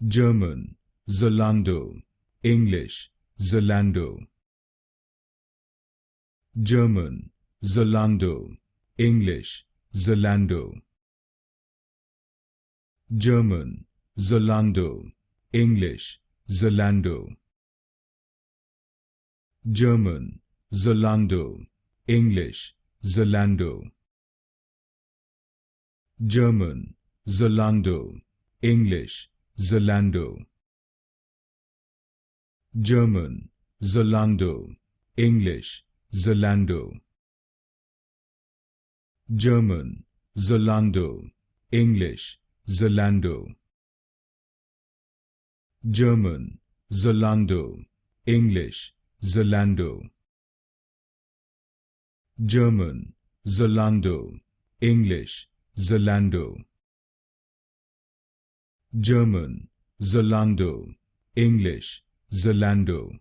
German, Zalando, English, Zalando. German, Zalando, English, Zalando. German, Zalando, English, Zalando. German, Zalando, English, Zalando. German, Zalando, English, Zalando. German, Zalando, English, Zalando. German, Zalando, English, Zalando. German, Zalando, English, Zalando. German, Zalando, English, Zalando. German, Zalando, English, Zalando.